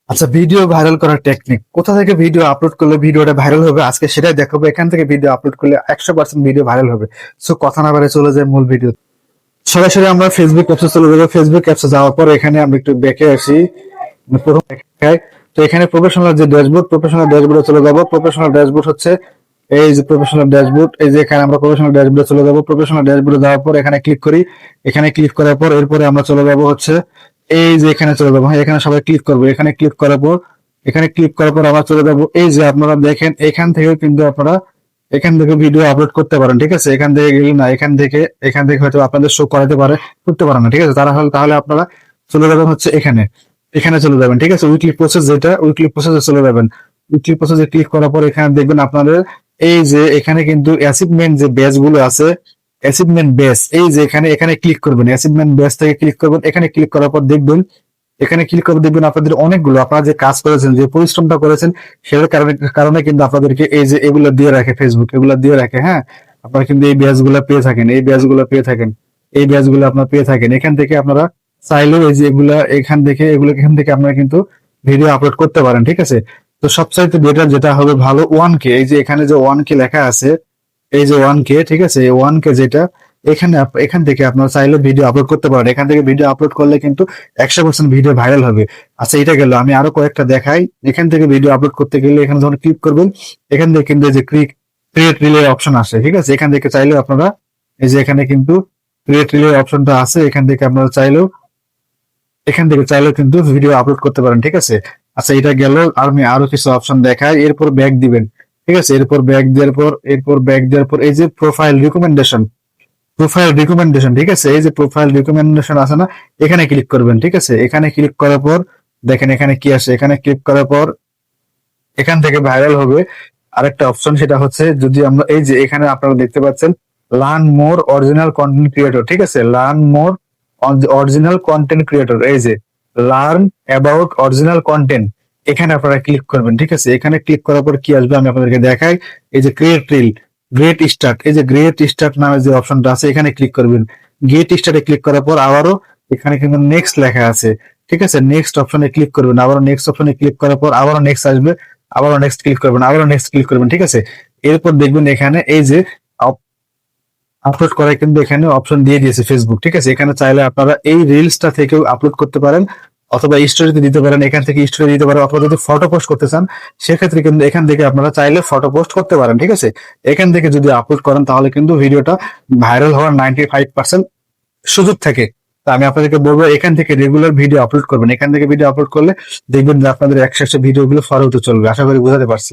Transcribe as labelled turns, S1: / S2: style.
S1: আচ্ছা, video viral করার technique কোথা থেকে ভিডিও আপলোড করলে ভিডিওটা ভাইরাল হবে আজকে সেটাই দেখাবো। এখান থেকে ভিডিও আপলোড করলে 100% ভিডিও ভাইরাল হবে। সো কথা না বাড়ে চলে যায় মূল ভিডিও। সরাসরি আমরা ফেসবুক অ্যাপসে চলে যাবো। ফেসবুক অ্যাপসে যাওয়ার পর এখানে আমরা একটু ব্যাকে আসি। প্রথম দেখাই তো এখানে প্রফেশনাল যে ড্যাশবোর্ড, প্রফেশনাল ড্যাশবোর্ডে চলে যাবো। প্রফেশনাল ড্যাশবোর্ড হচ্ছে এই যে প্রফেশনাল ড্যাশবোর্ড, এই যে এখানে আমরা প্রফেশনাল ড্যাশবোর্ডে চলে যাবো। প্রফেশনাল ড্যাশবোর্ডে যাওয়ার পর এখানে ক্লিক করি। এখানে ক্লিক করার পর এরপরে আমরা চলে যাবো হচ্ছে এই যে এখানে চলে যাবো। হ্যাঁ, এখানে সবাই ক্লিক করবো। এখানে ক্লিক করার পর আমরা চলে যাবো। এই যে আপনারা দেখেন এখান থেকে কিন্তু আপনারা এখান থেকে ভিডিও আপলোড করতে পারেন। ঠিক আছে, এখান থেকে গেলে না, এখান থেকে হয়তো আপনাদের শো করাতে পারে, করতে পারে না। ঠিক আছে, তাহলে আপনারা চলে যাবেন হচ্ছে এখানে এখানে চলে যাবেন। ঠিক আছে, উইকলি প্রসেস, যেটা উইকলি প্রসেসে চলে যাবেন। উইকলি প্রসেসে ক্লিক করার পর এখানে দেখবেন আপনাদের এই যে এখানে কিন্তু অ্যাচিভমেন্ট যে ব্যাচ গুলো আছে, অ্যাচিভমেন্ট ব্যাচ, এই যে এখানে ক্লিক করবেন। অ্যাচিভমেন্ট ব্যাচ থেকে ক্লিক করবেন। এখানে ক্লিক করার পর দেখবেন, এখানে ক্লিক করে দেখবেন আপনাদের অনেকগুলো, আপনারা যে কাজ করেছেন, যে পরিশ্রমটা করেছেন, সেটার কারণে কারণে কিন্তু আপনাদেরকে এই যে এগুলো দিয়ে রাখে, ফেসবুক এগুলো দিয়ে রাখে। হ্যাঁ, আপনারা কিন্তু এই ব্যাচ গুলো পেয়ে থাকেন, এই ব্যাচ গুলো আপনারা পেয়ে থাকেন। এখান থেকে আপনারা চাইলেও এই যে এখান থেকে আপনারা কিন্তু ভিডিও আপলোড করতে পারেন। ঠিক আছে, তো সবচাইতে বেটার যেটা হবে ভালো 1K, এই যে এখানে যে 1K লেখা আছে, এই যে 1K, ঠিক আছে, এই 1K যেটা এখান থেকে আপনারা চাইলে ভিডিও আপলোড করতে পারেন। এখান থেকে ভিডিও আপলোড করলে কিন্তু 100% ভিডিও ভাইরাল হবে। আচ্ছা, এটা গেল, আমি আরো কয়েকটা দেখাই। এখান থেকে ভিডিও আপলোড করতে গেলে এখানে যখন ক্লিক করবেন, এখান থেকে কিন্তু এই যে ক্রিয়েট রিলে অপশন আসে। ঠিক আছে, এখান থেকে চাইলেও আপনারা এই যে এখানে কিন্তু ক্রিয়েট রিলে অপশনটা আছে, এখান থেকে চাইলেও কিন্তু ভিডিও আপলোড করতে পারেন। ঠিক আছে, আচ্ছা এটা গেল। আর আমি আরো কিছু অপশন দেখাই, এরপর ব্যাক দিবেন। ঠিক আছে, এরপর ব্যাক দেওয়ার পর এই যে প্রোফাইল রিকমেন্ডেশন, ঠিক আছে, এই যে প্রোফাইল রিকমেন্ডেশন আছে না, এখানে ক্লিক করবেন। ঠিক আছে, এখানে ক্লিক করার পর দেখেন এখানে কি আসে। এখানে ক্লিক করার পর এখান থেকে ভাইরাল হবে আরেকটা অপশন, সেটা হচ্ছে যদি আমরা এই যে এখানে আপনারা দেখতে পাচ্ছেন learn more original content creator. ঠিক আছে, learn more original content creator, এই যে লার্ন অ্যাবাউট অরিজিনাল কন্টেন্ট, এখানে আপনারা ক্লিক করবেন। ঠিক আছে, এখানে ক্লিক করার পর কি আসবে আমি আপনাদেরকে দেখাই। এই যে ক্রিয়েট রিল, গ্রেট স্টার্ট, এই যে গ্রেট স্টার্ট নামে যে অপশনটা আছে, এখানে ক্লিক করবেন। গেট স্টার্টে ক্লিক করার পর আবারও এখানে কিন্তু নেক্সট লেখা আছে। ঠিক আছে, নেক্সট অপশনে ক্লিক করবেন। আবারও নেক্সট অপশনে ক্লিক করার পর আবারও নেক্সট আসবে, আবারও নেক্সট ক্লিক করবেন, আবারও নেক্সট ক্লিক করবেন। ঠিক আছে, এরপর দেখবেন এখানে এই যে আপলোড করার কিন্তু এখানে অপশন দিয়ে দিয়েছে ফেসবুক। ঠিক আছে, এখানে চাইলে আপনারা এই রিলসটা থেকেও আপলোড করতে পারেন, অথবা স্টোরিতে দিতে পারেন। এখান থেকে স্টোরি দিতে পারেন, অথবা যদি ফটো পোস্ট করতে চান সেক্ষেত্রে কিন্তু এখান থেকে আপনারা চাইলে ফটো পোস্ট করতে পারেন। ঠিক আছে, এখান থেকে যদি আপলোড করেন তাহলে কিন্তু ভিডিওটা ভাইরাল হওয়ার 95% সুযোগ থাকে। তা আমি আপনাদেরকে বলবো এখান থেকে রেগুলার ভিডিও আপলোড করবেন। এখান থেকে ভিডিও আপলোড করলে দেখবেন যে আপনাদের 100 ভিডিও গুলো ফলো হতে চলবে। আশা করি বুঝাতে পারছি।